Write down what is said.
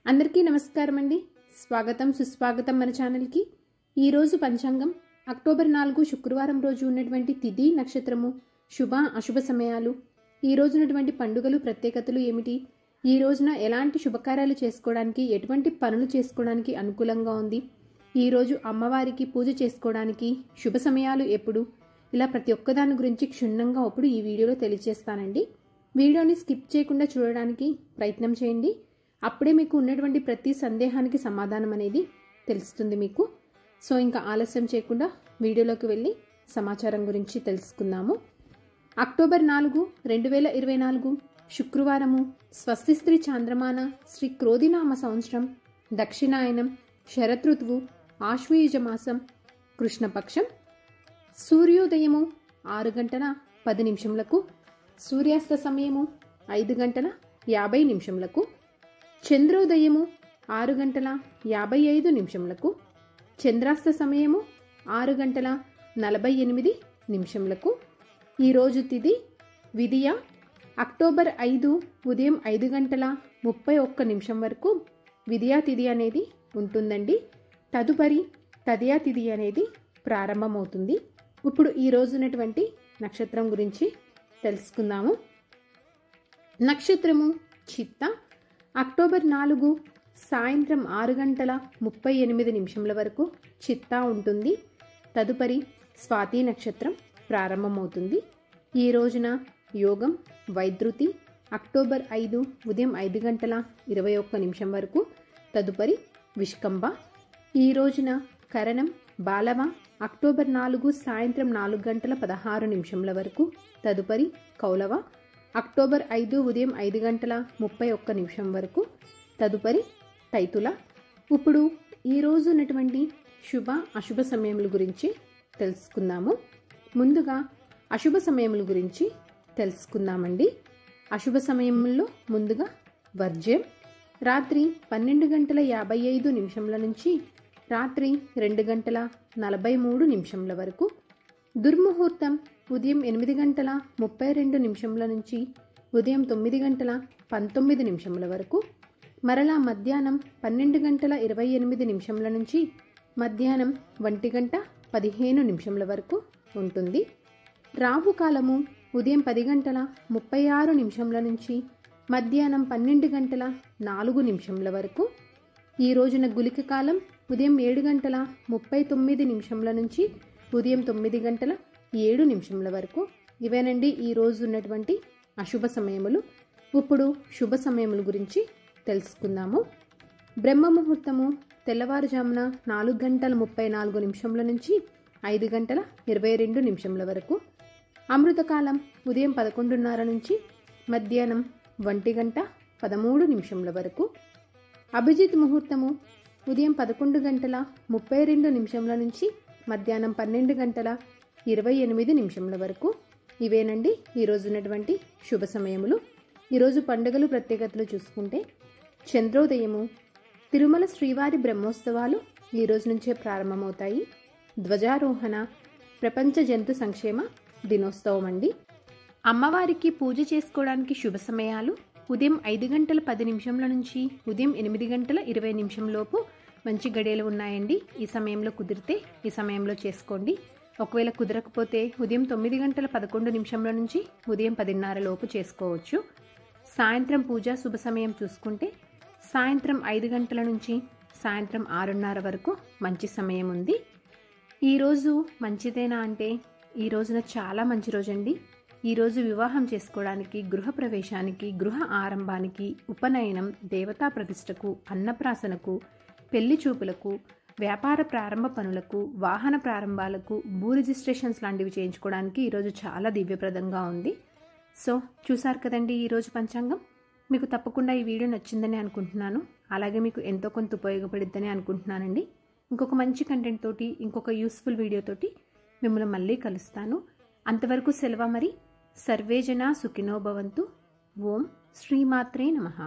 అందరికీ నమస్కారం అండి. స్వాగతం సుస్వాగతం మన ఛానల్కి. ఈరోజు పంచాంగం అక్టోబర్ 4 శుక్రవారం రోజు ఉన్నటువంటి తిథి నక్షత్రము, శుభ అశుభ సమయాలు, ఈ రోజు ఉన్నటువంటి పండుగలు ప్రత్యేకతలు ఏమిటి, ఈ రోజున ఎలాంటి శుభకార్యాలు చేసుకోవడానికి, ఎటువంటి పనులు చేసుకోవడానికి అనుకూలంగా ఉంది, ఈరోజు అమ్మవారికి పూజ చేసుకోవడానికి శుభ సమయాలు ఎప్పుడు, ఇలా ప్రతి ఒక్కదాని గురించి క్షుణ్ణంగా ఇప్పుడు ఈ వీడియోలో తెలియజేస్తానండి. వీడియోని స్కిప్ చేయకుండా చూడడానికి ప్రయత్నం చేయండి. అప్పుడే మీకు ఉన్నటువంటి ప్రతి సందేహానికి సమాధానం అనేది తెలుస్తుంది మీకు. సో ఇంకా ఆలస్యం చేయకుండా వీడియోలోకి వెళ్ళి సమాచారం గురించి తెలుసుకుందాము. అక్టోబర్ 4, 2024 శుక్రవారము, స్వస్తి శ్రీ చాంద్రమాన శ్రీ క్రోధినామ సంవత్సరం, దక్షిణాయనం, శరతృతువు, ఆశ్వయుజ మాసం, కృష్ణపక్షం. సూర్యోదయము 6:10, సూర్యాస్త సమయము 5:50, చంద్రోదయము 6:55, చంద్రాస్త సమయము 6:48. ఈరోజు తిథి విదియ. అక్టోబర్ 5 ఉదయం 5:31 వరకు విదియా తిథి అనేది ఉంటుందండి. తదుపరి తదియా తిథి అనేది ప్రారంభమవుతుంది. ఇప్పుడు ఈ రోజు ఉన్నటువంటి నక్షత్రం గురించి తెలుసుకుందాము. నక్షత్రము చిత్త. అక్టోబర్ 4 సాయంత్రం 6:38 వరకు చిత్తా ఉంటుంది. తదుపరి స్వాతి నక్షత్రం ప్రారంభమవుతుంది. ఈ రోజున యోగం వైద్రుతి. అక్టోబర్ 5 ఉదయం 5:21 వరకు, తదుపరి విష్కంభ. ఈ రోజున కరణం బాలవ. అక్టోబర్ 4 సాయంత్రం 4:16 వరకు, తదుపరి కౌలవ. అక్టోబర్ 5 ఉదయం 5:31 వరకు, తదుపరి తైతుల. ఇప్పుడు ఈ రోజు ఉన్నటువంటి శుభ అశుభ సమయముల గురించి తెలుసుకుందాము. ముందుగా అశుభ సమయముల గురించి తెలుసుకుందామండి. అశుభ సమయముల్లో ముందుగా వర్జ్యం. రాత్రి 12:55 నుంచి రాత్రి 2:43 వరకు. దుర్ముహూర్తం ఉదయం 8:32 నుంచి ఉదయం 9:19 వరకు. మరలా మధ్యాహ్నం 12:28 నుంచి మధ్యాహ్నం 1:15 వరకు ఉంటుంది. రాహుకాలము ఉదయం 10:36 నుంచి మధ్యాహ్నం 12:04 వరకు. ఈ రోజున గుళిక కాలం ఉదయం 7:39 నుంచి ఉదయం 9:07 వరకు. ఇవేనండి ఈ రోజు ఉన్నటువంటి అశుభ సమయములు. ఇప్పుడు శుభ సమయముల గురించి తెలుసుకుందాము. బ్రహ్మ ముహూర్తము తెల్లవారుజామున 4:34 నుంచి 5:22 వరకు. అమృతకాలం ఉదయం 11:30 నుంచి మధ్యాహ్నం 1:13 వరకు. అభిజిత్ ముహూర్తము ఉదయం 11:32 నుంచి మధ్యాహ్నం 12:28 వరకు. ఇవేనండి ఈరోజు ఉన్నటువంటి శుభ సమయములు. ఈరోజు పండుగలు ప్రత్యేకతలు చూసుకుంటే, చంద్రోదయము, తిరుమల శ్రీవారి బ్రహ్మోత్సవాలు ఈ రోజు నుంచే ప్రారంభమవుతాయి. ధ్వజారోహణ, ప్రపంచ జంతు సంక్షేమ దినోత్సవం అండి. అమ్మవారికి పూజ చేసుకోవడానికి శుభ సమయాలు ఉదయం 5:10 నుంచి ఉదయం 8:20 లోపు మంచి గడియలు ఉన్నాయండి. ఈ సమయంలో కుదిరితే ఈ సమయంలో చేసుకోండి. ఒకవేళ కుదరకపోతే ఉదయం 9:11 నుంచి ఉదయం 10:30 లోపు చేసుకోవచ్చు. సాయంత్రం పూజ శుభ సమయం చూసుకుంటే సాయంత్రం 5 గంటల నుంచి సాయంత్రం 6:30 వరకు మంచి సమయం ఉంది. ఈరోజు మంచిదేనా అంటే ఈ రోజున చాలా మంచి రోజండి. ఈరోజు వివాహం చేసుకోవడానికి, గృహప్రవేశానికి, గృహ ఆరంభానికి, ఉపనయనం, దేవతా ప్రతిష్టకు, అన్నప్రాసనకు, పెళ్లి చూపులకు, వ్యాపార ప్రారంభ పనులకు, వాహన ప్రారంభాలకు, భూ రిజిస్ట్రేషన్స్ లాంటివి చేయించుకోవడానికి ఈరోజు చాలా దివ్యప్రదంగా ఉంది. సో చూసారు కదండి ఈరోజు పంచాంగం. మీకు తప్పకుండా ఈ వీడియో నచ్చిందని అనుకుంటున్నాను. అలాగే మీకు ఎంతో కొంత ఉపయోగపడిద్దని అనుకుంటున్నానండి. ఇంకొక మంచి కంటెంట్ తోటి, ఇంకొక యూస్ఫుల్ వీడియోతోటి మిమ్మల్ని మళ్ళీ కలుస్తాను. అంతవరకు సెలవు మరి. సర్వే జనా సుఖినో భవంతు. ఓం శ్రీమాత్రే నమః.